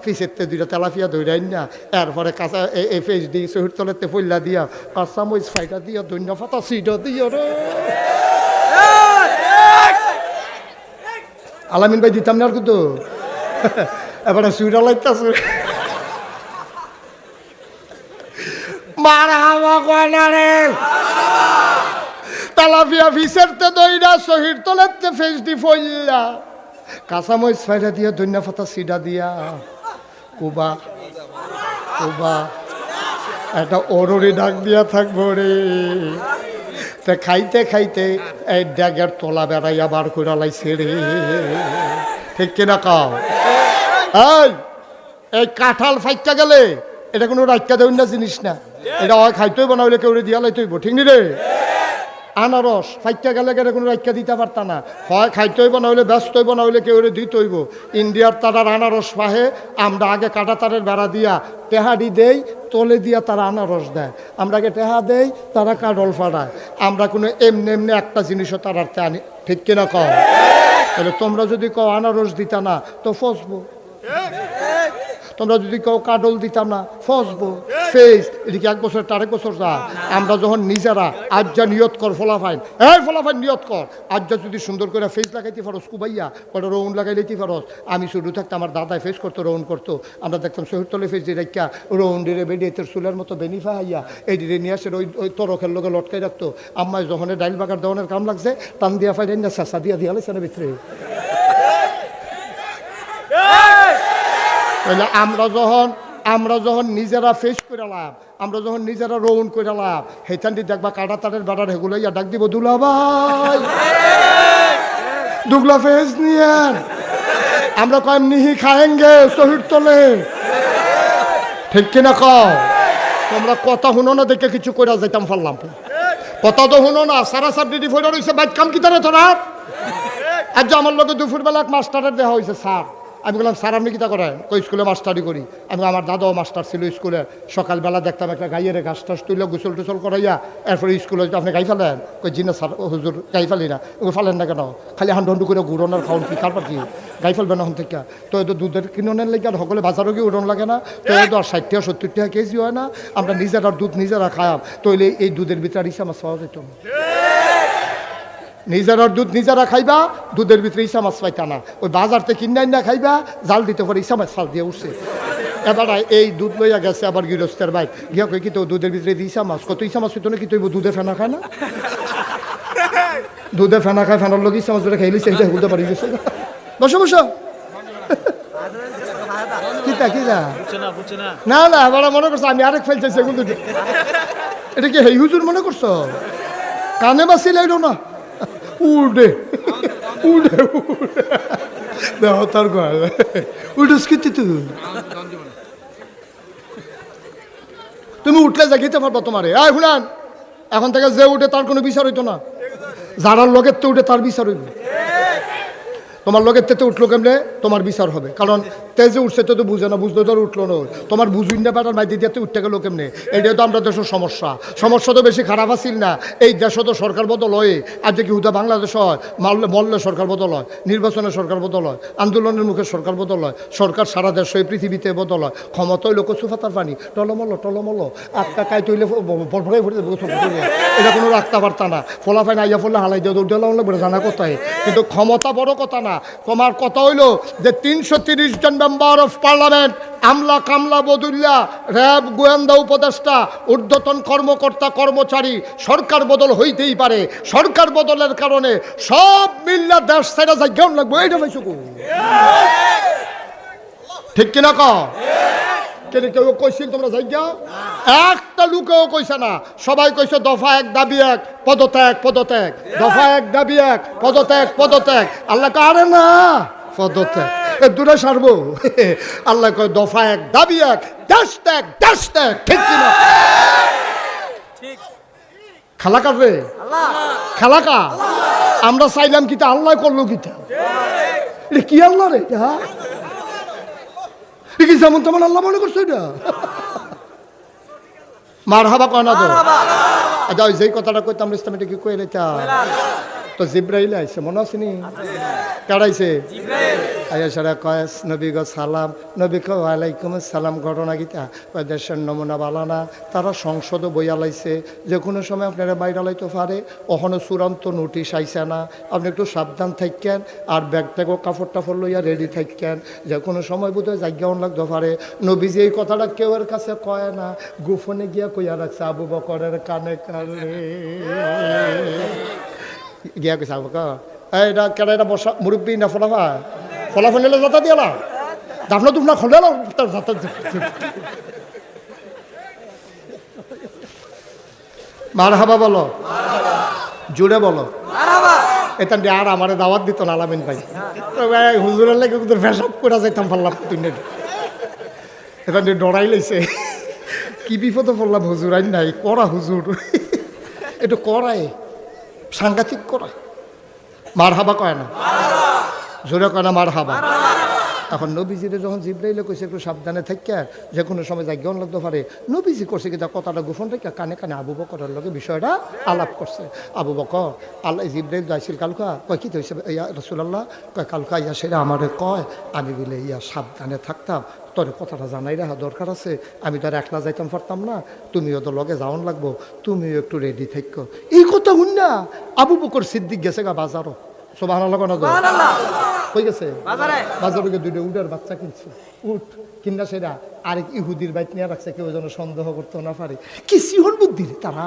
ফিসেরতে দুইটা তেলাপিয়া ধৈরাইন না এরপরে কাঁচা এই ফেস দিয়ে শহীদ তলেতে পইলা দিয়া কাঁচা মরিচ ফাইটা দিয়া ধন্য পাতা সিটা দিয়া রে আলামিন ভাই দিতাম না আর কিন্তু এবারে সুইটা লাইতাছে মারহাবা কয়না রে তেলাপিয়া ফিসেরতে দইরা শহীদ তলেতে ফেস দি পইলা কাঁচামরিচ ফাইটা দিয়া ধন্য পাতা সিডা দিয়া কুবা কুবা একটা ওররে ডাক দিয়া থাকবো রে তা খাইতে খাইতে এই ড্যাগের তলা বেড়াইয়া বার করে লাইছে রে ঠিক কিনা কাও এই কাঁঠাল ফাইটা গেলে এটা কোনো রাইকা দেবেন না জিনিস না এটা হয় খাইতেই বানাইলে কেউ দিয়া লাইতেইব ঠিক নি রে আনারস ফাইটা গেলে কেন কোনো রাইকা দিতে পারতা না হয় খাইতেই বানাইলে ব্যস্তই বানাইলে কেউ দিতেইব ইন্ডিয়ার তারার আনারস পাহে আমরা আগে কাটা তারের বেড়া দিয়া টেহাডি দেই তলে দিয়া তারা আনারস দেয় আমরা আগে টেহা দেই তারা কাডল ফাড়ায় আমরা কোনো এমনি এমনি একটা জিনিসও তারার আনি ঠিক কিনা কও তাহলে তোমরা যদি কও আনারস দিতা না তো ফসবো তোমরা যদি কেউ কাডল দিতাম না ফসবো ফেস এদিকে 1 বছর 4 বছর যা আমরা যখন নিজেরা আজ যা নিয়ত কর ফলাফাইন ফলাফাইন নিয়ত কর আজ যা যদি সুন্দর করে ফেস লাগাইতে পারোস কুবাইয়া পরে রৌন লাগাই লইতে পারোস আমি শুরু থাকতে আমার দাদায় ফেস করতো রৌন করতো আমরা দেখতাম শহীদতলে ফেস দিয়ে রাখা রৌন ডিরে বেডি এতের চুলের মতো বেনিফা হাইয়া এই ডিরে নিয়ে আসে ওই তরকের লোকে লটকাই রাখতো আম্মায় যখন ডাইল বাগার দেওয়ানের কাম লাগছে টান দিয়া ফাইলেন না চেঁচা দিয়া দিয়া লাইছে না ভিতরে তাহলে আমরা যখন নিজেরা ফেস করে লাভ আমরা যখন নিজেরা রৌন করে লাভ হেতান দিয়ে দেখবা কাটা তারের বাটার হেগুলো ইয়া ডাক দিব দুলা ভাই দুগলা ফেস নিয়েন আমরা কয়েম নিহি খায়েঙ্গে শহীদ তলে ঠিক কিনা কও তোমরা কথা শুনো না দেখে কিছু করে যাইতাম পারলাম কথা তো শুনো না সারা সাবডিটি ফোটা রয়েছে বাইক কাম কি তারা তোরা আজ আমার লোকে দুপুরবেলা এক মাস্টারের দেওয়া হয়েছে স্যার আমি বললাম স্যার আপনি কিতা করেন কই স্কুলে মাস্টারি করি আমি আমার দাদাও মাস্টার ছিল স্কুলে সকালবেলা দেখতাম একটা গাইয়ের ঘাস টাস তুলে গোসল টোসল করাইয়া এরপরে স্কুলে আপনি গাই ফেলেন কই জি না স্যার হুজুর গাই ফেলি না ওই ফেলেন না কেন খালি হান্ডু করে ঘুরোনার খাওয়ান কি কারবার কি গাই ফেলবেন এখন থেকে তো এই তো দুধের কিনোনের লেগে আর সকলে বাজারও গিয়ে উড়ন লাগে না তো এই তো আর 60 টাকা 70 টাকা কেজি হয় না আমরা নিজেরা দুধ নিজেরা খায়াম তৈলে এই দুধের ভিতরে ইসা মাছ পাওয়া যেত না নিজের দুধ নিজেরা খাইবা দুধের ভিতরে ইসা মাছ পাইতা না ওই বাজার থেকে কিনে না খাইবা জাল দিতে পারে ইসা মাছ ফাল দিয়ে উঠছে এবার এই দুধ লইয়া গেছে আবার গৃহস্থের ভাই গিয়া কই কি তো দুধের ভিতরে ইসা মাছ কত ইসা মাছ হইতো না কি তুই দুধে ফেনা খায় না দুধে ফেনা খায় ফেনার লোক ইসা মাছ ধরে খাইলি সেইটা বলতে পারি গেছে বসো বসো কিতা কিতা না না এবার মনে করছো আমি আরেক ফেলছি সেগুলো এটা কি হেই হুজুর মনে করছো কানে বাসিল আইলো না উড়ে উড়ে দেখো তার উড়েস কিন্তু তুমি উঠলে জাগিতে পারবো তোমারে শুনান এখন থেকে যে উঠে তার কোনো বিচার হইতো না যারার লোকের তো উঠে তার বিচার হইবে তোমার লোকের তেতে উঠলো কেমনে তোমার বিচার হবে কারণ তেজে উঠছে তো বুঝে না বুঝতে তো উঠলো না তোমার বুঝুই না বেটার মাইতে দিয়ে উঠতে গেলো কেমনে এইটাই তো আমরা দেশের সমস্যা তো বেশি খারাপ আসিল না এই দেশও তো সরকার বদল হয় আজ কি হুদা বাংলাদেশ হয় মল্লে সরকার বদল হয় নির্বাচনে সরকার বদল হয় আন্দোলনের মুখে সরকার বদল হয় সরকার সারা দেশ এই পৃথিবীতে বদল হয় ক্ষমতায় লোক সুফাতার পানি টলমল আটকা কাই তৈলে ভরভরাই ভরে এটা কোনো রাখতে পারতা না ফলাফাই না আইয়া ফলে হালাই দিয়ে দৌড় জানা কোথায় কিন্তু ক্ষমতা বড় কথা না তোমার কথা হইল যে 330 জন মেম্বার অফ পার্লামেন্ট আমলা কামলা বদুল্লা র্যাব গোয়েন্দা উপদেষ্টা ঊর্ধ্বতন কর্মকর্তা কর্মচারী সরকার বদল হইতেই পারে সরকার বদলের কারণে সব মিল্লা দেশ ছেড়ে যাই কেমন লাগবে এইটা ভাই ঠিক কিনা কও কেউ কইছিল তোমরা যাই গা একটা লোকেও কইছে না সবাই কইছে দফা 1 দাবি 1 পদত্যাগ দফা 1 দাবি 1 পদত্যাগ আল্লাহ কারে না পদত্যাগ এ দূরে সারবো আল্লাহ কয় দফা 1 দাবি 1 দেশ ত্যাগ ঠিক কিনা ঠিক খালাকা রে খালাকা আমরা চাইলাম কিতা আল্লাহ করলো কিতা এটা কি আল্লাহ রে এটা যেমন তেমন আল্লাহ মনে করছো এটা মারহাবা কয় না তো আচ্ছা ওই যেই কথাটা কইতাম ইসলাম এটা কি কই এটা তো জিব্রাইল আইছে মনে আছে নি কারাইছে আয়া সারা কয় নবী গো সালাম, নবী কয় ওয়ালাইকুম আসসালাম। ঘটনা গীতা কয় দেশের নমুনা বালানা, তারা সংসদে বইয়া লাইছে, যে কোনো সময় আপনারা বাইরে লাইতে পারে, ওখানে চূড়ান্ত নোটিশ আইসে না, আপনি একটু সাবধান থাকেন, আর ব্যাগ ট্যাগও কাপড় টাপড় লইয়া রেডি থাকেন, যে কোনো সময় বোধহয় জায়গাও লাগতে পারে। নবীজি এই কথাটা কেউ এর কাছে কয় না, গোপনে গিয়া কইয়া রাখছে আবু বকরের কানে কানে গিয়া কইছে আবু বকর এইটা কেডা, এটা বসা মুরব্বী না ফলাফা ফলাফল নিলে যাতা দিয়ে না দাফনা দুফনা খোলে না মারহাবা বলো, জুড়ে বলো। এটা আর আমারে দাওয়াত দিত না আলামিন ভাই, হুজুরের লাগে ওদের ফেসব করে যাইতাম পারলাম, এটা ডরাই লাইছে কি বিপদে পড়লাম। হুজুর আইন নাই, করা হুজুর একটু করায় সাংঘাতিক করা। মারহাবা কয় না, জোরে কয় না মারহাবা। এখন নবীজিরে যখন জিব্রাইলে কইছে একটু সাবধানে থাকা, যে কোনো সময় জায়গাও লাগতে পারে, নবীজি করছে কি কথাটা গোপন রেখে কানে কানে আবু বকরের লগে বিষয়টা আলাপ করছে। আবু বকর আল্লাহ জিব্রাইল যাইছিল কালকা, কয় কি হয়েছে ইয়া রাসূলুল্লাহ, কয় কালকা ইয়া সেটা আমারে কয় আমি বলে ইয়া সাবধানে থাকতাম, তোর কথাটা জানাই রাখা দরকার আছে, আমি তো আর একলা যাইতাম পারতাম না, তুমিও তো লগে যাওয়ান লাগবো, তুমিও একটু রেডি থাকো। এই কথা শুন না আবু বকর সিদ্দিক গেছে গা বাজারও, সুবহানাল্লাহ কই গেছে বাজারে গিয়ে দুইটা উটের বাচ্চা কিনছে, উট কিনা সেটা আরেক ইহুদির বাইক নিয়ে রাখছে, কেউ যেন সন্দেহ করতে না পারে। কি সিহন বুদ্ধি তারা,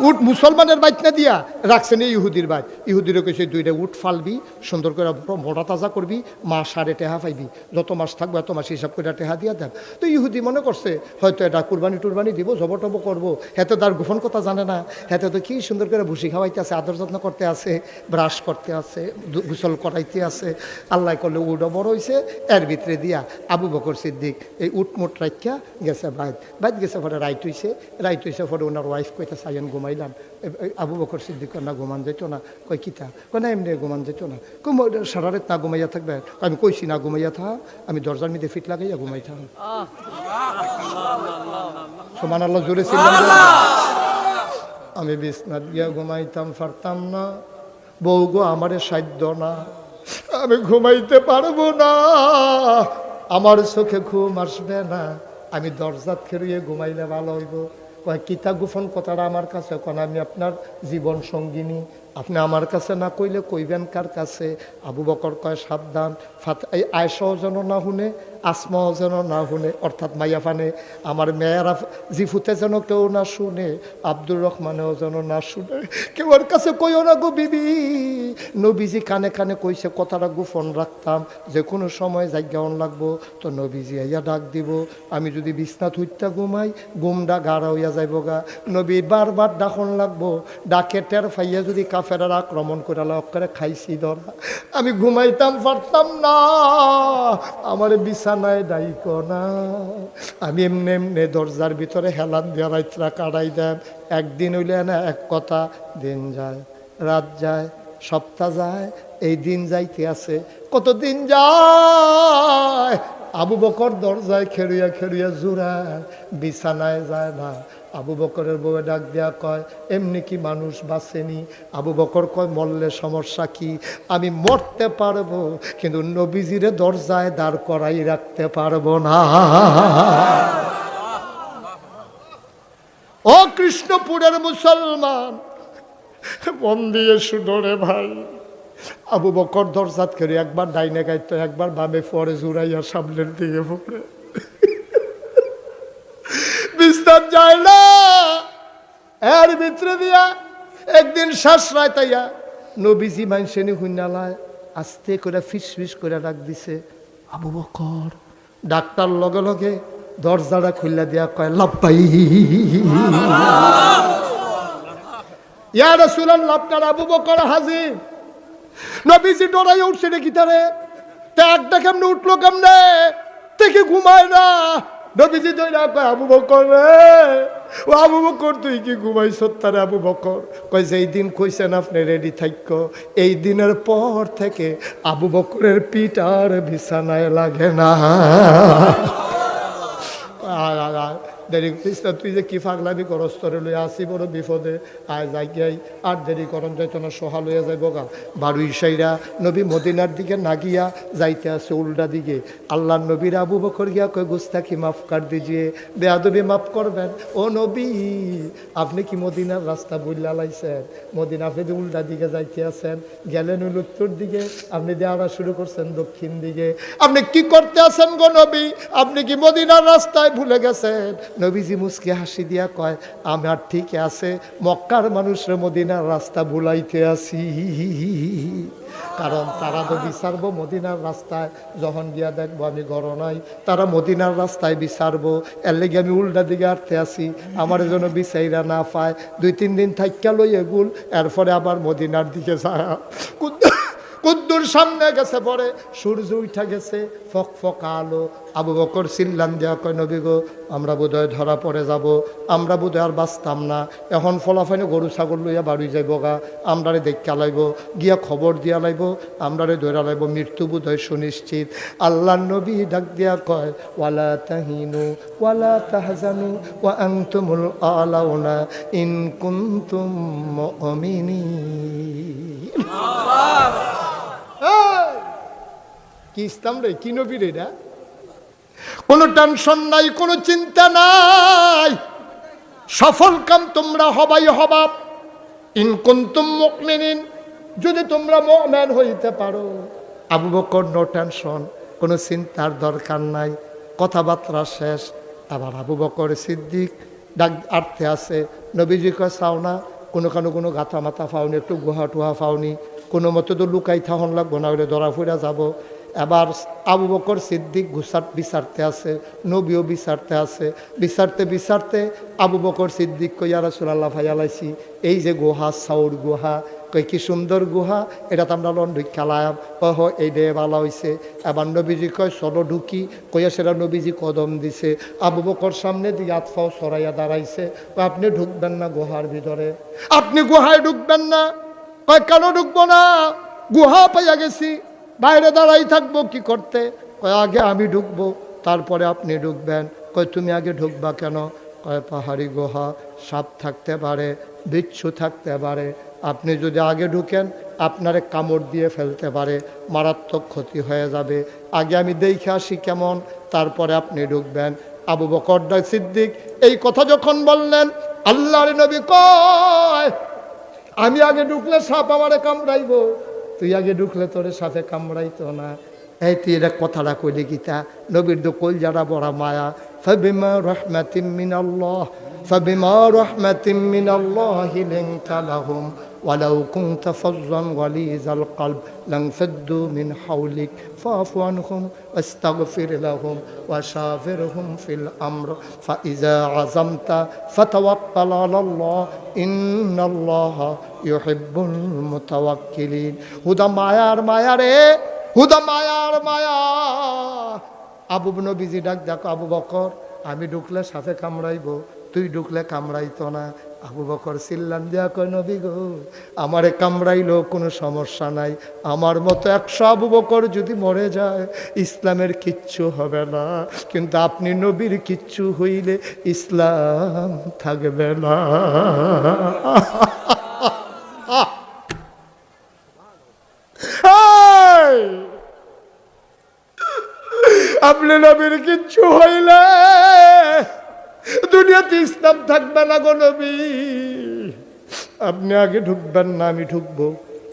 উট মুসলমানের বাইক না দিয়া রাখছেন ইহুদির বাইক। ইহুদিরও কইছে দুইটা উট ফালবি, সুন্দর করে মোটা তাজা করবি, মাস সাড়ে টেহা পাইবি, যত মাস থাকবো এত মাস হিসাব করে টেহা দিয়া দেন। তো ইহুদি মনে করছে হয়তো এটা কুরবানি টুরবানি দিব, জব টব করবো, হেতে তার গোপন কথা জানে না, হেতে তো কি সুন্দর করে ভুসি খাওয়াইতে আছে, আদর যত্ন করতে আছে, ব্রাশ করতে আছে, গোসল করাইতে আছে। আল্লাহ করলে উটও বড় হয়েছে, এর ভিতরে দিয়া আবু বকর সিদ্দিক এই উট মোট রাইখা গেছে বাইত গেছে, পরে রাইট হয়েছে পরে ওনার ওয়াইফ কইতে চাইন ঘুমাইলাম। আবু বকর সিদ্দিক না ঘুমান যেত না, কয় কিতা, কয় না এমনি ঘুমান যেত না, সারা রাত না ঘুমাইয়া থাকবে, আমি কইছি না ঘুমাইয়া থা, আমি দরজার মধ্যে ফিট লাগাইয়া ঘুমাই থাক। সুবহানাল্লাহ জোরে ছিলাম, আমি বিছনাত গিয়া ঘুমাইতাম পারতাম না, বউ গো আমারে সাধ্য না, আমি ঘুমাইতে পারবো না, আমার চোখে ঘুম আসবে না, আমি দরজাত খেরিয়ে ঘুমাইলে ভালো হইব। কয় কিতা গোপন কথাটা আমার কাছে, কোন আমি আপনার জীবন সঙ্গিনী, আপনি আমার কাছে না কইলে কইবেন কার কাছে? আবু বকর কয় সাবধান, এই আয়েশাও যেন না শুনে, আসমাও যেন না শুনে, অর্থাৎ মাইয়া ফানে আমার মেয়েরা জিফুতে যেন কেউ না শুনে, আব্দুর রহমানেও যেন না শুনে, কেউ ওর কাছে কইও না গো বিবি। নবীজি কানে কানে কইছে কথাটা গোপন রাখতাম, যে কোনো সময় জায়গাও লাগবো তো নবীজি আইয়া ডাক দিব, আমি যদি বিছনাত হইতা ঘুমাই ঘুমটা গাড়া হইয়া যাইব গা, নবী বারবার ডাকন লাগবো, ডাকে টের ফাইয়া যদি কাফেরার আক্রমণ করে করে খাইছি ধরা, আমি ঘুমাইতাম পারতাম না, আমার বিছানায় ডাইক না, আমি এমনি এমনি দরজার ভিতরে হেলান দিয়া রাত্রা কাটাই দেন। একদিন হইলে না এক কথা, দিন যায় রাত যায় সপ্তাহ যায়, এই দিন যাইতে আছে, কতদিন যায়। আবু বকর দরজায় খেড়িয়া খেড়িয়া জুড়ায়, বিছানায় যায় না। আবু বকরের বউয়ে ডাক দেয়া কয় এমনি কি মানুষ বাঁচেনি? আবু বকর কয় মরলে সমস্যা কি, আমি মরতে পারবো কিন্তু নবীজিরে দরজায় দাঁড় করাই রাখতে পারবো না। ও কৃষ্ণপুরের মুসলমান, মন দিয়ে শুনরে ভাই, আবু বকর দরজাত করে একবার ডাইনে গাইতো, একবার বামে পরে জুড়াইয়া সামনের দিকে পড়ে, বিস্তার যায় না। এর ভিতরে দিয়া একদিন শ্বাস রাইতাইয়া নবীজি মাইনসেনি হুইনালায় আস্তে করে ফিস ফিস করে ডাক দিছে, আবু বকর। ডাক্তার লগে লগে দরজাটা খুললা দিয়া কয় লাব্বাই ইয়া রাসূলুল্লাহ, আপনার আবু বকর হাজির। নবীজি ডরাই উঠছে নাকি তারে, একটা কেমনে উঠলো কেমনে, থেকে ঘুমায় না। নবীজি দইরা কয় আবু বকর রে, ও আবু বকর তুই কি ঘুমাইছ? তারে আবু বকর কয় যেই দিন কইছেন আপনি রেডি থাকো, এই দিনের পর থেকে আবু বকরের পিঠ আর বিছানায় লাগে না। দেরি করিস না, তুই যে কি পাগলামি করস, তোরে লইয়া আসি বড় বিপদে, আয় যাই গাই, আর দেরি করন যাইতো না, সোহা লইয়া যাইব গা। বারু ইসাইরা নবী মদিনার দিকে না গিয়া যাইতে আছে উল্টা দিকে। আল্লাহ নবীর আবু বকর গিয়া কয় গুস্তাখি মাফ কর দিজিয়ে, বেয়াদবি মাফ করবেন। ও নবী, আপনি কি মদিনার রাস্তা বইলা লাইছেন? মদিনা আপনি যে উল্টা দিকে যাইতে আছেন, গেলেন ওই উত্তর দিকে, আপনি দেওয়া শুরু করছেন দক্ষিণ দিকে। আপনি কি করতে আছেন গো নবী? আপনি কি মদিনার রাস্তায় ভুলে গেছেন? নবীজি মুসকে হাসি দিয়া কয়, আমার ঠিক আছে, মক্কার মানুষের মদিনার রাস্তা ভুলাইতে আসি। কারণ তারা তো বিচারবো মদিনার রাস্তায়, যখন গিয়া দেখবো আমি ঘর নাই, তারা মদিনার রাস্তায় বিচারবো, এর লেগে আমি উল্টা দিকে আটতে আসি, আমার জন্য বিচাইরা না পায়। 2-3 দিন থাইকা লই এগুল, এরপরে আবার মদিনার দিকে যায়। কুদ্দুর সামনে গেছে, পরে সূর্য উঠা গেছে, ফক ফক আলো। আবু বকর চিল্লান দেওয়া কয়, নবী গো, আমরা বোধহয় ধরা পড়ে যাব, আমরা বোধহয় আর বাঁচতাম না। এখন ফলাফাইনে গরু ছাগল লইয়া বাড়ি যাইব গা, আমরারে দেখা লাইব, গিয়া খবর দিয়া লাইব, আমরারে ধরা লাইব, মৃত্যু বোধহয় সুনিশ্চিত। আল্লাহ নবী ডাক দিয়া কয়, ওয়ালা তাহিনু ওয়ালা তাহজানু ওয়া আনতুমুল আলাউনা ইন কুনতুম মুমিনিন। কি ইসলাম রে, কি নবী রে? এটা কোনো টেনশন নাই, কোনো চিন্তা নাই, সফল কাম তোমরা হবাই হবা। ইন কুনতুম মুমিনিন, যদি তোমরা মুমিন হইতে পারো। আবু বকর নো টেনশন, কোনো চিন্তার দরকার নাই। কথাবার্তা শেষ। আবার আবু বকর সিদ্দিক ডাক আটতে আছে। নবীজি কয়, চাও না কোনো গাথা মাথা ফাউনি, একটু গুহা টুহা ফাউনি, কোনো মতো তো লুকাই থাহন লাগবো, না হলে ধরা ফুরা যাব। এবার আবু বকর সিদ্দিক বিচারতে আছে, নবীও বিচারতে আছে। বিচারতে আবু বকর সিদ্দিক কই, ইয়া রাসূলুল্লাহ ভাইয়ালাইছি, এই যে গুহা, সাউর গুহা, কই কি সুন্দর গুহা, এটা তো আমরা লন্ডন খেলাম। কহ এই ডে ভালো হয়েছে। এবার নবীজি কয়, চলো ঢুকি। কইয়া সেটা নবীজি কদম দিছে। আবু বকর সামনে দিয়ে আতফাও সরাইয়া দাঁড়াইছে। আপনি ঢুকবেন না গুহার ভিতরে? আপনি গুহায় ঢুকবেন না? কয় কেন ঢুকবো না? গুহা পাইয়া গেছি, বাইরে দাঁড়াই থাকবো কি করতে? কয় আগে আমি ঢুকবো, তারপরে আপনি ঢুকবেন। কয় তুমি আগে ঢুকবা কেন? কয় পাহাড়ি গুহা, সাপ থাকতে পারে, বিচ্ছু থাকতে পারে, আপনি যদি আগে ঢুকেন আপনারে কামড় দিয়ে ফেলতে পারে, মারাত্মক ক্ষতি হয়ে যাবে। আগে আমি দেখে আসি কেমন, তারপরে আপনি ঢুকবেন। আবু বকর সিদ্দিক এই কথা যখন বললেন, আল্লাহর নবী কয়, আমি আগে ঢুকলে সাপ আমারে কামড়াইব, তুই আগে ঢুকলে তোরে সাপে কামড়াইতো না। এই তুই এটা কথাটা কইলি গীতা? নবীর তো কইল যারা বড় মায়া। ফাবিমা রাহমাতিম মিনাল্লাহ ফাবিমা রাহমাতিম মিনাল্লাহি লিনতা লাহুম ওয়ালাউ কুনতা ফাজ্জান গালিজাল কলব লানফাদ্দু মিন হাওলিক ফাফু আনহুম ওয়াস্তাগফির লাহুম ওয়াশাফিরহুম ফিল আমর ফাইজা আযামতা ফাতাওয়াক্কাল আলাল্লাহ ইন্নাল্লাহা ইউহিব্বুল মুতাওয়াক্কিলিন। হুদা মায়ার মায়া রে, হুদা মায়ার মায়া। আবু নবীজি ডাক দেখো, আবু বকর, আমি ঢুকলে সাথে কামড়াইব, তুই ঢুকলে কামড়াইতো না। আবু বকর চিল্লান দিয়া কয়, নবী গো, আমারে কামড়াইলো কোনো সমস্যা নাই, আমার মতো 100 আবু বকর যদি মরে যায় ইসলামের কিচ্ছু হবে না, কিন্তু আপনি নবীর কিচ্ছু হইলে ইসলাম থাকবে না। আপনি নবীর কিচ্ছু হইলে দুনিয়াতে ইসলাম থাকবে না গো নবী। আপনি আগে ঢুকবেন না, আমি ঢুকবো।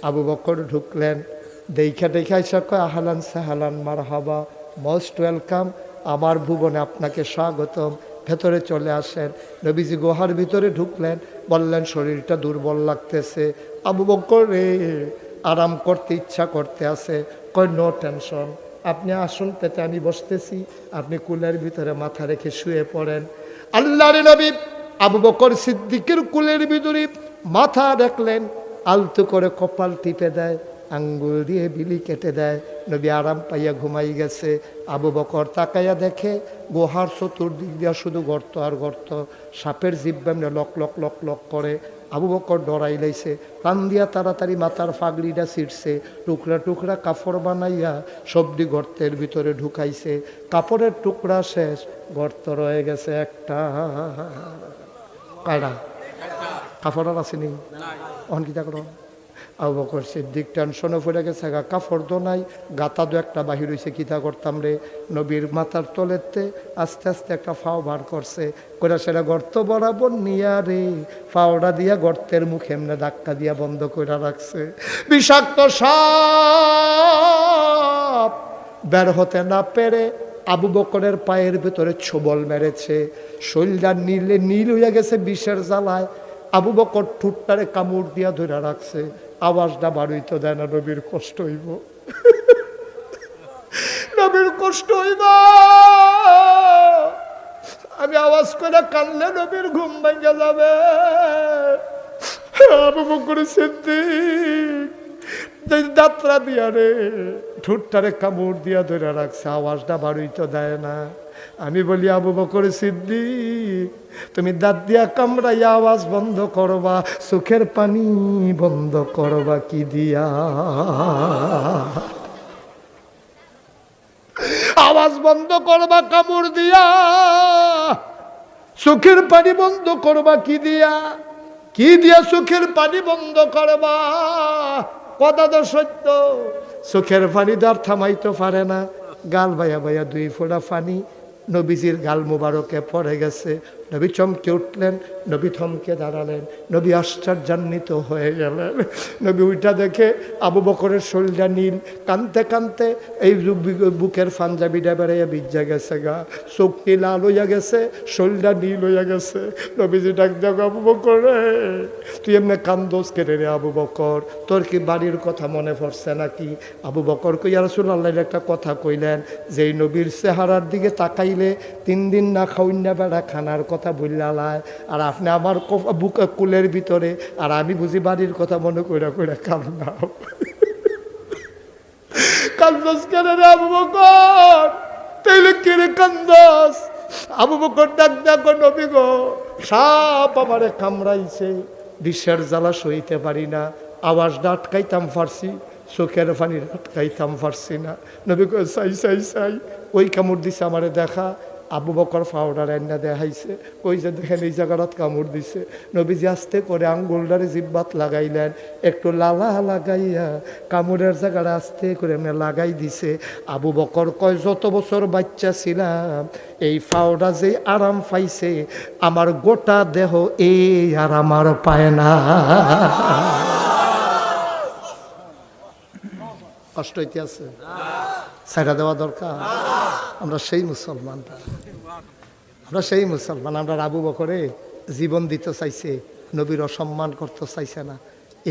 আবু বকর ঢুকলেন। দেখা এসে কয়, আহলান সাহলান মারহাবা, মোস্ট ওয়েলকাম, আমার ভুবনে আপনাকে স্বাগতম, ভেতরে চলে আসেন। নবীজি গুহার ভিতরে ঢুকলেন, বললেন শরীরটা দুর্বল লাগতেছে। আবু বকর রে, আরাম করতে ইচ্ছা করতে আছে। কয় নো টেনশন, আপনি আসন পেতে আমি বসতেছি, আপনি কুলের ভিতরে মাথা রেখে শুয়ে পড়েন। আল্লাহর নবী আবু বকর সিদ্দিকের কুলের ভিতরে মাথা রাখলেন, আলতো করে কপাল টিপে দেয়, আঙ্গুল দিয়ে বিলি কেটে দেয়। নবী আরাম পাইয়া ঘুমাই গেছে। আবু বকর তাকাইয়া দেখে গুহার চতুর্দিক দিয়া শুধু গর্ত আর গর্ত, সাপের জিহ্বা লক লক লক লক করে। আবু বকর ডরাই লাইছে, টান দিয়া তাড়াতাড়ি মাথার পাগড়িটা ছিঁড়ছে, টুকরা টুকরা কাপড় বানাইয়া সবজি গর্তের ভিতরে ঢুকাইছে। কাপড়ের টুকরা শেষ, গর্ত রয়ে গেছে একটা। কায়রা কাপড় আর আসেনি, অনকিতা করো। আবু বকর সিদ্দিক টেনশনে পড়ে গেছে, কাপড় তো নাই, গাতা দু একটা বাহির হয়েছে, কিতা করতাম রে। নবীর মাথার তলেতে আস্তে আস্তে একটা ফাও বার করছে, করে সেটা গর্ত বরাবর নিয়া রে ফাওটা দিয়া গর্তের মুখে এমনি ধাক্কা দিয়া বন্ধ করে রাখছে। বিষাক্ত সাপ বের হতে না পেরে আবু বকরের পায়ের ভিতরে ছোবল মেরেছে, শরীরটা নীলে নীল হইয়া গেছে বিষের জ্বালায়। আবু বকর ঠুটটারে কামড় দিয়া ধরে রাখছে, আওয়াজটা বাড়ইতে দেয় না, নবীর কষ্ট হইব, নবীর কষ্ট হইব। আমি আওয়াজ করে কানলে নবীর ঘুম ভেঙে যাবে। আবু বকর সিদ্দিক যাত্রা দিয়া রে ঠুটটারে কামড় দিয়া ধরে রাখছে, আওয়াজটা বাড়ইতে দেয় না। আমি বলি আবু বকর সিদ্দিক, তুমি দাঁত দিয়া কামড়াইয়া আওয়াজ বন্ধ করবা, চোখের পানি বন্ধ করবা কি দিয়া? আওয়াজ বন্ধ করবা কামড় দিয়া, চোখের পানি বন্ধ করবা কি দিয়া? কি দিয়া চোখের পানি বন্ধ করবা? কথা তো সত্য, চোখের পানি দার থামাইতে পারে না। গাল বাইয়া বাইয়া দুই ফোঁটা পানি নবীজির গাল মুবারকে পড়ে গেছে। নবী চমকে উঠলেন, নবী থমকে দাঁড়ালেন, নবী আশ্চর্যান্বিত হয়ে গেলেন। নবী উইটা দেখে আবু বকরের শরীরটা নীল, কানতে কানতে এই বুকের পাঞ্জাবিটা বেড়াইয়া ভিজা গেছে, গা চোখটি লাল হইয়া গেছে, শরীরটা নীল হইয়া গেছে। নবীজি ডাক দেখ, আবু বকর রে তুই এমনি কান্দোস কেটে রে আবু বকর, তোর কি বাড়ির কথা মনে পড়ছে নাকি? আবু বকর কইয়া রাসূলুল্লাহর একটা কথা কইলেন, যেই নবীর চেহারার দিকে তাকাইলে 3 দিন না খাওয়াই না বেড়া খানার কথা বললালায়, আর আপনি আমার বুক কুলের ভিতরে, আর আমি বুঝি বাড়ির কথা মনে কইরা কইরা কান্দাও। কান্দস কেন রে আবু বকর? তাইলে কেড়ে কান্দস? আবু বকর ডাক দেখো, নবী গো সাপ আমারে কামড়াইছে, বিষের জ্বালা সইতে পারি না, আওয়াজটা আটকাইতাম পারছি, চোখের পানি আটকাইতাম পারছি না। নবী গো চাই চাই চাই, ওই কামড় দিছে আমারে দেখা। আবু বকর পাউডার এনে দেখাইছে, ওই যে দেখেন এই জায়গাটাত কামড় দিছে। নবীজি আস্তে করে আঙ্গুলটারে জিব্বাত লাগাইলেন, একটু লালা লাগাইয়া কামড়ের জায়গাটা আস্তে করে এমনি লাগাই দিছে। আবু বকর কয়, যত বছর বাচ্চা ছিলাম এই পাউডার যে আরাম পাইছে, আমার গোটা দেহ এই আরাম আর পায় না। কষ্ট হইতে আছে, ছাইড়া দেওয়া দরকার। আমরা সেই মুসলমান, আমরা সেই মুসলমান। আমরা আবু বকরে জীবন দিতে চাইছে, নবীর অসম্মান করতে চাইছে না।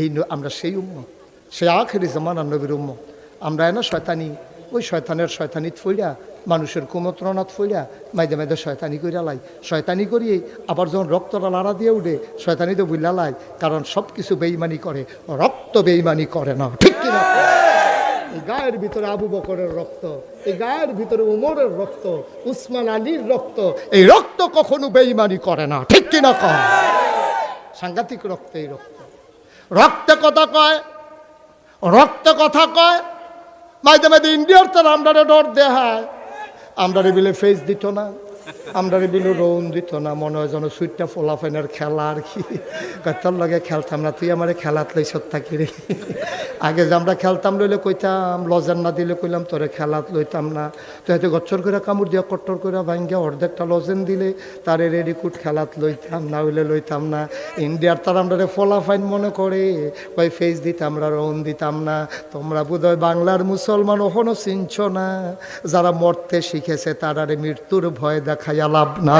এই আমরা সেই উম্মত, সেই আখেরি জামানার নবীর উম্মত। আমরা না শয়তানি, ওই শয়তানের শয়তানিত ফইরা, মানুষের কুমন্ত্রণাত ফইরা মাইদে মাইদে শয়তানি কইরা লাই। শয়তানি করিয়ে আবার যখন রক্তটা লাড়া দিয়ে উঠে, শয়তানি তো বুঝলা লাই, কারণ সব কিছু বেইমানি করে, রক্ত বেইমানি করে না, ঠিক কিনা? এই গায়ের ভিতরে আবু বকরের রক্ত, এই গায়ের ভিতরে উমরের রক্ত, উসমান আলীর রক্ত, এই রক্ত কখনো বেঈমানি করে না, ঠিক কিনা কয়? সাংঘাতিক রক্ত এই রক্ত। রক্তে কথা কয়, রক্তে কথা কয়। মাঝে মাঝে ইন্ডিয়ার তার আমরারে ডর দেখায়, আমরারে বিলে ফেস দিত না, আমরারে বিলে রৌন দিত না, মনে হয় যেন সুইটটা ফোলাফেনের খেলা আর কি। তোর লগে খেলতাম না, তুই আমার খেলাত লই সত্তা কিরে। আগে যে আমরা খেলতাম লইলে কইতাম, লজেন না দিলে কইলাম তোরে খেলাত লইতাম না। তো হয়তো গচ্ছর করে কামড় দিয়া কট্টর করে ভাঙ্গা অর্ধেকটা লজেন দিলে তারে রেডিকুট খেলাত লইতাম না, হইলে লইতাম না। ইন্ডিয়ার তার আমরা ফোলাফাইন মনে করে কই ফেস দিতাম, আমরা রৌন দিতাম না। তোমরা বোধহয় বাংলার মুসলমান ওখানো চিনছ না, যারা মরতে শিখেছে তারারে মৃত্যুর ভয় দেখাইয়া লাভ না।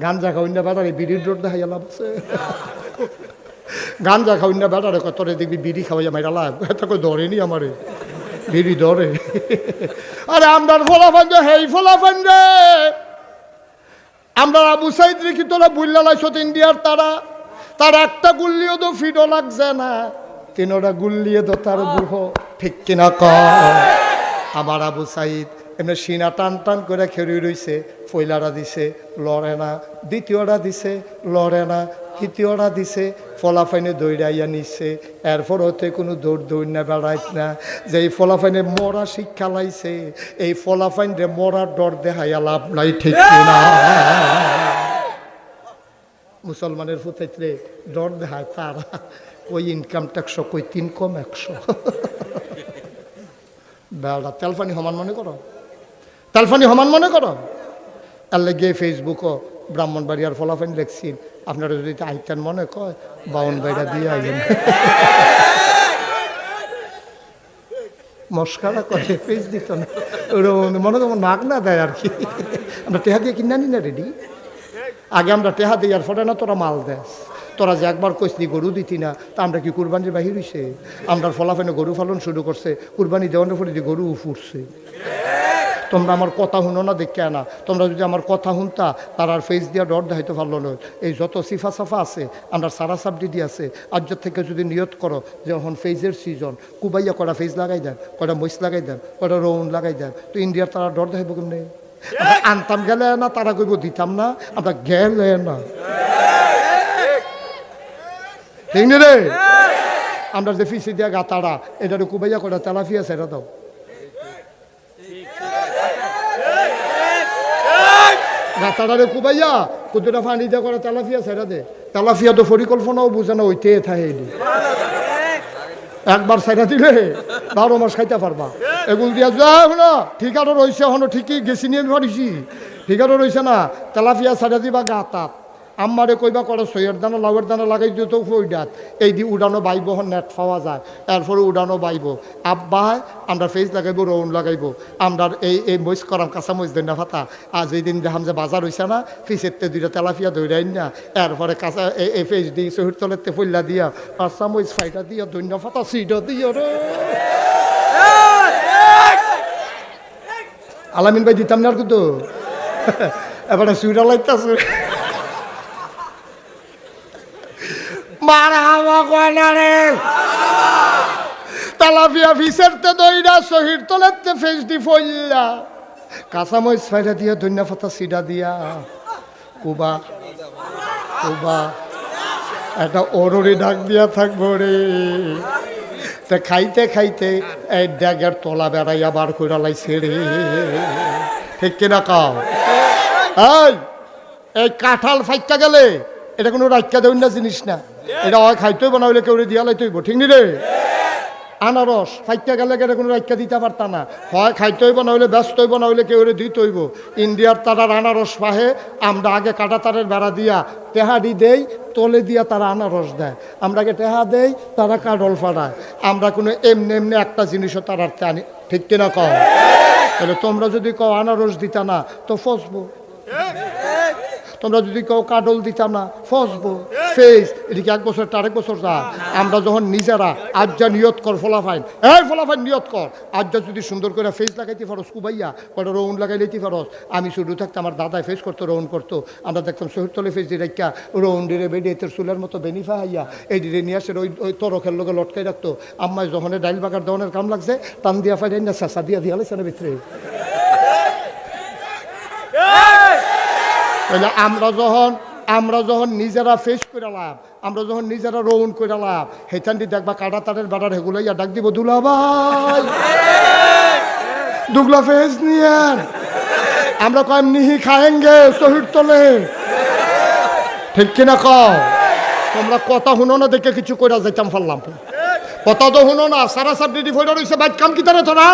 গাঞ্জা খাওয়াইনা বেড়ারে বিড়ির ডোর দেখাইয়া লাভ আছে? গাঞ্জা খাওয়াইনা বেড়ারে কতরে দেখবি বিড়ি খাওয়াইয়া মাইরা লাভ, এটা কই ধরেনি আমারে, বিড়ি ধরে। আরে আমরার ফলাফান যে হেই ফলাফান রে, আমরা আবু সাইদ রেখি তোরা বুল্লা লাইছত ইন্ডিয়ার তারা, তার একটা গুল্লিও তো ফিডো লাগছে না, 3টা গুল্লিয়ে তো তার বুহ, ঠিক কিনা কয়? আমার আবু সাইদ এমনি সিনা টান টান করে খেয়ে রইছে, ফয়লাটা দিছে লড়ে না, দ্বিতীয়টা দিছে লড়ে না, হিতিওরা দিছে ফলাফাইনে দৌড়াইয়া নিচ্ছে এরপর হতে কোনো দৌড় না বেড়াইত না যে এই ফলাফাইনে মরা শিক্ষা লাইছে এই ফলাফাইন রে মরার ডর দেখাইয়া লাভ নাই ঠিক না মুসলমানের ফুটাইতে ডর দেখায় তারা ওই ইনকাম ট্যাক্স কই 3 কম 100 বেড়া তেলফানি সমান মনে করো তেলফানি সমান মনে করো আর লেগে ফেসবুকও ব্রাহ্মণবাড়িয়ার ফলাফাইন লেখছি আপনারা যদি আইতেন মনে কয় 52 বাইরা দিয়ে আইলেন মস্কারা করে ফেস দিত না মনে তো নাক না দেয় আর কি আমরা টেহা দিয়ে কিনা নি না রেডি আগে আমরা টেহা দিই আর ফলে না তোরা মাল দেস তোরা যে একবার কইসনি গরু দিতি না তা আমরা কি কুরবানির বাহির হইছে আমরা ফলাফাইনে গরু পালন শুরু করছে কুরবানি দেওয়ানোর পরে গরু ফুটছে তোমরা আমার কথা শুনো না দেখে না তোমরা যদি আমার কথা শুনতা তার আর ফেস দিয়া ডর দেখাইতে পারলো না এই যত সিফা সাফা আছে আমরা সারা সাবডিডি আছে আজ থেকে যদি নিয়ত করো যে এখন ফেজের সিজন কুবাইয়া কটা ফেজ লাগাই দেন কটা মহিষ লাগাই দেন কটা রৌন লাগাই দেন তো ইন্ডিয়ার তারা ডর দেখাইব কেমনি আনতাম গেলে না তারা কইব দিতাম না আমরা গেলে না ঠিক রে আমরা যে ফিসি দিয়া গাতাড়া এটা কুবাইয়া কটা তেলাফিয়া সেটা দাও গাতাড়ারে কুবাইয়া কুদুরা ফানি দিয়া করে তেলাফিয়া সেটা দে তেলাফিয়া তো পরিকল্পনাও বুঝে না ওইতে থাকে একবার সেটা দিলে 12 মাস খাইতে পারবা এগুলো দিয়া যাও না ঠিকারও রয়েছে এখনো ঠিকই গেছি নিয়ে পারিছি ঠিকারও রয়েছে না তেলাফিয়া সেটা দিবা গাতাত আমারে কইবা করে সইয়ের দানা লাউয়ের দানা লাগাই দিত ফইডাত এই দি উড়ানো বাইব নেট পাওয়া যায় এরপরে উড়ানো বাইব আব্বা আমরা ফেস লাগাইব রৌন লাগাইব আমরা এই মহিষ করাম কাঁচা মহিষ দেন না ফাতা আজ এই দিন দেখাম যে বাজার হইছে না ফিসেরতে 2টা তেলাফিয়া দৌড়াইন না এরপরে কাঁচা এই ফেস দিয়ে শহীদ তলেতে ফুল্লা দিয়া কাঁচা মহিষ ফাইটা দিয়া দৈন্য ফাতা সিটা দিয়া রে আলামিন ভাই দিতাম না আর কিন্তু এবারে সুইটা লাইতাছে মারহাবা কোনারে তালাফিয়া ফিসেরতে দইরা শহীদ তলেতে ফেস দি ফইল্লা কাঁচা মরিচ ফাইরা দিয়া ধনিয়া পাতা সিডা দিয়া কুবা কুবা একটা ওররে ডাক দিয়া থাকবো রে তে খাইতে খাইতে এই ড্যাগের তলা বেড়াইয়া বার কইরা লাইছে রে ঠিক কিনা কাও এই কাঁঠাল ফাইটা গেলে এটা কোনো রাইকা দেউন না জিনিস না এটা হয় খাইতেই বানাইলে কেউ দিয়া লাইতেইব ঠিক নি রে আনারস ফাইটা গেলে এটা কোনো রাইকা দিতে পারতা না হয় খাইতেই বানাইলে ব্যস্তই বানাইলে কেউ দিতইব ইন্ডিয়ার তারার আনারস পাহে আমরা আগে কাটা তারের বেড়া দিয়া টেহাডি দেই তলে দিয়া তারা আনারস দেয় আমরা আগে টেহা দেই তারা কাডল ফাড়ায় আমরা কোনো এমনি এমনি একটা জিনিসও তারার আনি ঠিক কিনা কও তাহলে তোমরা যদি কও আনারস দিতা না তো ফসবো তোমরা যদি কেউ কাডল দিতাম না ফসবো ফেস এদিকে 1 বছর 1.5 বছর যা আমরা যখন নিজেরা আজ যা নিয়ত কর ফলাফাইন ফলাফাইন নিয়ত কর আজ যা যদি সুন্দর করে ফেস লাগাইতে পারোস কুবাইয়া কটা রৌন লাগাই লইতে পারোস আমি শুরু থাকতে আমার দাদায় ফেস করতো রৌন করতো আমরা দেখতাম শহীদ তলে ফেস দিয়ে রাখা রৌন ডিরে বেডে এতের চুলের মতো বেনিফা হাইয়া এই ডিরে নিয়ে আসে ওই তরকের লোকে লটকাই রাখতো আম্মায় যখন ডাইল বাগার দেওয়ানের কাম লাগছে টান দিয়া ফাইন না চেঁচা দিয়া দিয়া লাইছে না ভিতরে তাহলে আমরা যখন নিজেরা ফেস করে লাভ আমরা যখন নিজেরা রৌন করে লাভ হেতান দি দেখবা কাটা তারের বাটার হেগুলো ইয়া ডাক দিব দুলা ভাই দুগলা ফেস নিয়ে আমরা কয়েম নিহি খায়েঙ্গে শহীদ তলে ঠিক কিনা কও তোমরা কথা শুনো না দেখে কিছু করে যাইতাম পারলাম কথা তো শুনো না সারা সাবডিডি ফইরা রইছে বাইক কাম কি তারে তোরা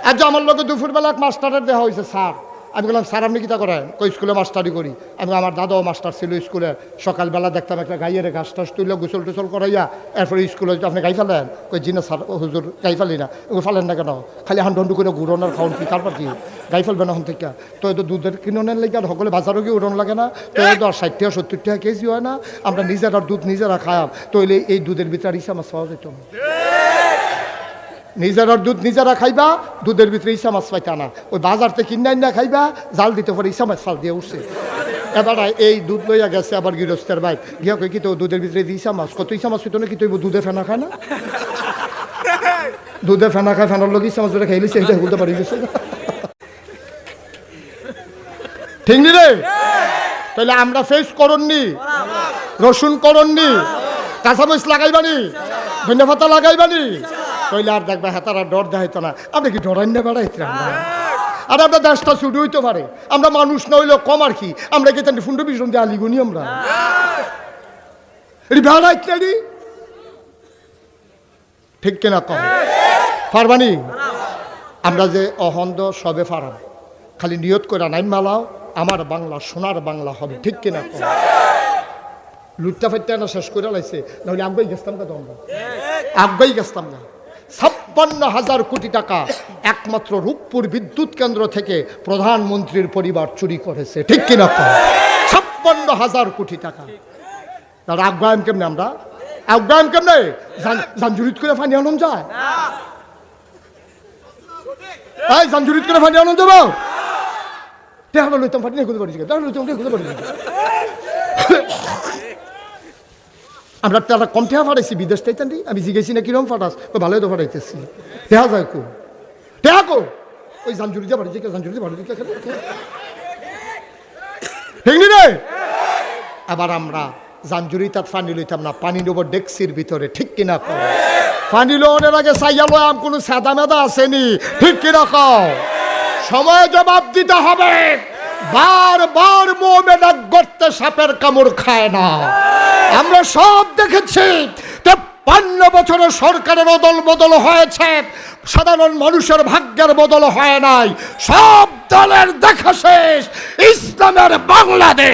আজ আমার লোকে দুপুরবেলা এক মাস্টারের দেওয়া হয়েছে স্যার আমি বললাম স্যার আপনি কিতা করেন কই স্কুলে মাস্টারি করি আমি আমার দাদাও মাস্টার ছিল স্কুলে সকালবেলা দেখতাম একটা গাইয়ের ঘাস টাস তুলে গোসল টোসল করাইয়া এরপরে স্কুলে যদি আপনি গাই ফেলেন কই জি না স্যার হুজুর গাই ফেলি না ওই ফেলেন না কেন খালি হান্ডু করে ঘুরোনার খাওয়ান কি তারপর কি গাই ফেলবেন এখন থেকে তো এই তো দুধের কিনোনের লেগে আর সকলে বাজারও গিয়ে উড়ন লাগে না তো এই তো আর 60 টাকা 70 টাকা কেজি হয় না আমরা নিজেরা দুধ নিজেরা খায়াম তো এই দুধের ভিতরে ইসা মাছ পাওয়া যেত না নিজের দুধ নিজেরা খাইবা দুধের ভিতরে ইসা মাছ পাইতা না ওই বাজার থেকে কিনে না খাইবা জাল দিতে পারে ইসা মাছ ফাল দিয়ে উঠছে এবার এই দুধ লইয়া গেছে আবার গৃহস্থের ভাই গিয়া কই কি তো দুধের ভিতরে ইসা মাছ কত ইসা মাছ হইতো না কি তো দুধে ফেনা খায় না দুধে ফেনা খায় ফেনার লোক ইসা মাছ ধরে খাইলে সেইটা বলতে পারি গেছে ঠিক নি রে তাহলে আমরা ফেস করননি, রসুন করননি, কাঁচামরিচ লাগাইবানি, ধনিয়া পাতা লাগাইবানি, তাহলে আর দেখবা হেতারা ডর দেখাইতো না। আপনি কি ডরাই না বেড়াইতে আর আমরা দেশটা ছুটি হইতে পারে, আমরা মানুষ না হইলেও কম আর কি, আমরা কি তাহলে ফুন্ড বিষ্ণ দিয়ে আলিগুনি আমরা এটি বেড়াইতে ঠিক কিনা কম পারবানি? আমরা যে অহন্দ সবে পারাম, খালি নিয়ত করে নাইন মালাও আমার বাংলা সোনার বাংলা হবে, ঠিক কিনা কম? লুটটা ফাইটটা না শেষ করে লাইছে, নাহলে আগ্রহী গেছতাম না, আমরা আগ্রহী গেছতাম না। 56,000 কোটি টাকা একমাত্র রূপপুর বিদ্যুৎ কেন্দ্র থেকে প্রধানমন্ত্রীর পরিবার চুরি করেছে, ঠিক কিনা কম? 56,000 কোটি টাকা। তার আগ্রহাম কেমনে? আমরা আগ্রহাম কেমনে? জাঞ্জুরিত করে ফানি আনন্দ যায়, এই জাঞ্জুরিত করে ফানি আনন্দ যাবো, দেখা লইতাম ফাটি খুঁজে পারি, খুঁজে পারি। আমরা তারা কম ঠেয়া ফাটাইছি বিদেশ টাইতান, আমি জিজ্ঞেসি না কিরম ফাটাস, ভালোই তো ফাটাইতেছি, দেখা যায় কো দেখা কো ওই জাঞ্জুরিতে ফাটাইছি, জাঞ্জুরিতে ফাটাইছি ঠিক রে। আবার আমরা জাঞ্জুরি তার পানি লইতাম না, পানি নেব ডেক্সির ভিতরে, ঠিক কিনা কও? পানি লোনের আগে চাইয়ালো আম কোনো সাদা মেদা আসেনি, ঠিক কিনা কও? সময় জবাব দিতে হবে। বারবার মোমেনা গর্তে সাপের কামড় খায় না, আমরা সব দেখেছি। 53 বছরে সরকারের অদল বদল হয়েছে, সাধারণ মানুষের ভাগ্যের বদল হয় নাই। সব দলের দেখা শেষ, ইসলামের বাংলাদেশ।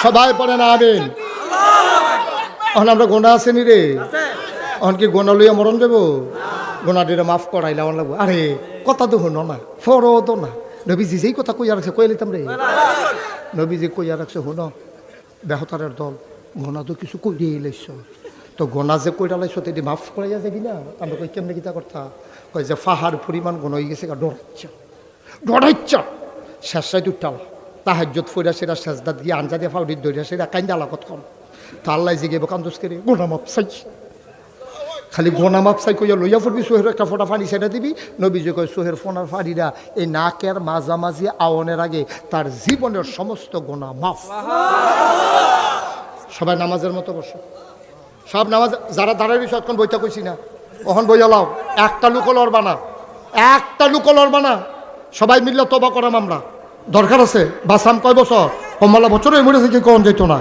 সবাই পড়ে না আমিন। এখন আমরা গোনা আসেনি রে, এখন কি গোনা লইয়া মরণ দেবো? গোনাটিরে মাফ করাইলে আমার লাগবো। আরে কথা তো হনো না, ফরদও না। নবীজি যেই কথা কইয়া রাখছে কইয়া লিতাম রে। নবীজি কইয়া রাখছে হনো, বেহতারের দল গোনা তো কিছু কইয়ে লাইছ, তো গোনা যে কইরা লাইছ তেটি মাফ করাইয়া যাবি না। আমরা কই কেমনে কিতা কথা কই যে ফাহার পরিমাণ গোনা হয়ে গেছে, ডরাইচ্ছা শেষাই উঠালা তাহাজ্জত ফইরা সেরা সেজদা দিয়ে আঞ্জা দিয়ে ফাউডি দইরা সেরা কাইন্দা আলাকত কম। তা আল্লাহ জিগে কান্দুস করে গোনা মাপ চাই, খালি গোনা মাপ চাই কইয়া লইয়া পড়বি, সোহের একটা ফোঁটা ফানি সেটা দিবি। নবীজি কয় সোহের ফোনার ফানিরা এই নাকের মাঝামাঝি আওয়ানের আগে তার জীবনের সমস্ত গোনা মাফ। সবাই নামাজের মতো বসো, সব নামাজ যারা দাঁড়াবি সতক্ষণ বইটা কইছি না, ওখান বইয়া লাও। একটা লুকো লড়বা না, একটা লুকো লড়বা না, সবাই মিললে তবা করাম আমরা। দরকার আছে বাসাম কয় বছর কমলা বছর মরে থেকে কম যেত না।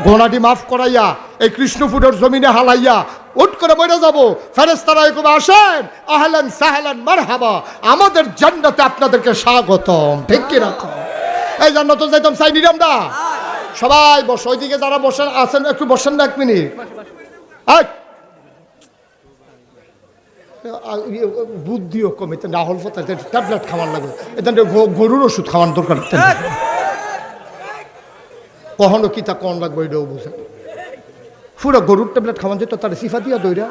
গোনাটি মাফ করাইয়া এই কৃষ্ণপুরের জমিনে হালাইয়া উঠ করে মরে যাবো। ফেরেশতারা কবে আসেন, আহলান সাহলান মারহাবা, আমাদের জান্নাতে আপনাদেরকে স্বাগতম, ঠিক কি না? এই জান্নাতে যাইতাম চাই নিলাম না। সবাই বসো, ওইদিকে যারা বসেন আছেন একটু বসেন না, 1 মিনিট। বুদ্ধিও কমে না হল, ট্যাবলেট খাওয়ার লাগবে, এটা গরুর ওষুধ খাওয়ার দরকার। কখনো কি তা কন লাগবে এটাও বুঝে, পুরো গরুর ট্যাবলেট খাওয়ান যেত তার সিফা দিয়া দইরা।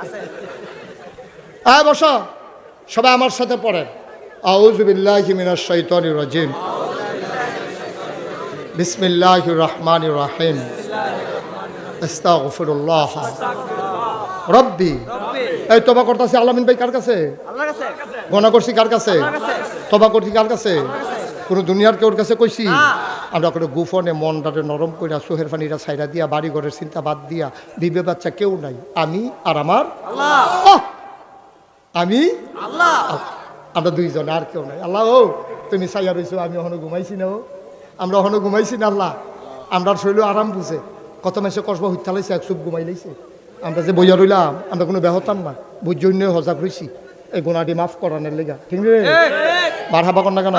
বসো সবাই আমার সাথে পড়েন, আউযু বিল্লাহি মিনাশ শাইতানির রাজিম, বিসমিল্লাহির রহমানির রহিম, আস্তাগফিরুল্লাহ রব্বি। এই তবা করতেছি আলামিন ভাই কার কাছে? গোনা করছি কার কাছে? তবা করছি কার কাছে? কোনো দুনিয়ার কেউর কাছে কইছি? আমরা করে গোপনে মনটারে নরম করে সোহের পানিটা ছাইরা দিয়া বাড়ি ঘরের চিন্তা বাদ দিয়া বিবে বাচ্চা কেউ নাই, আমি আর আমার আমি আমরা দুইজন, আর কেউ নাই। আল্লাহ ও তুমি ছাইয়া রইছো, আমি এখনো ঘুমাইছি না, আমরা এখনো ঘুমাইছি না। আল্লাহ আমরা শরীর আরাম বুঝে কত মেসে কসবা হত্যা লাইছে, এক চুপ ঘুমাই লাইছে। আমরা যে বইয়া রইলাম, আমরা কোনো বেহতাম না, বুঝজন্য হজাক রইছি এই গোনাটি মাফ করানোর লেগা, ঠিক রে? মারহাবা কর না কেন?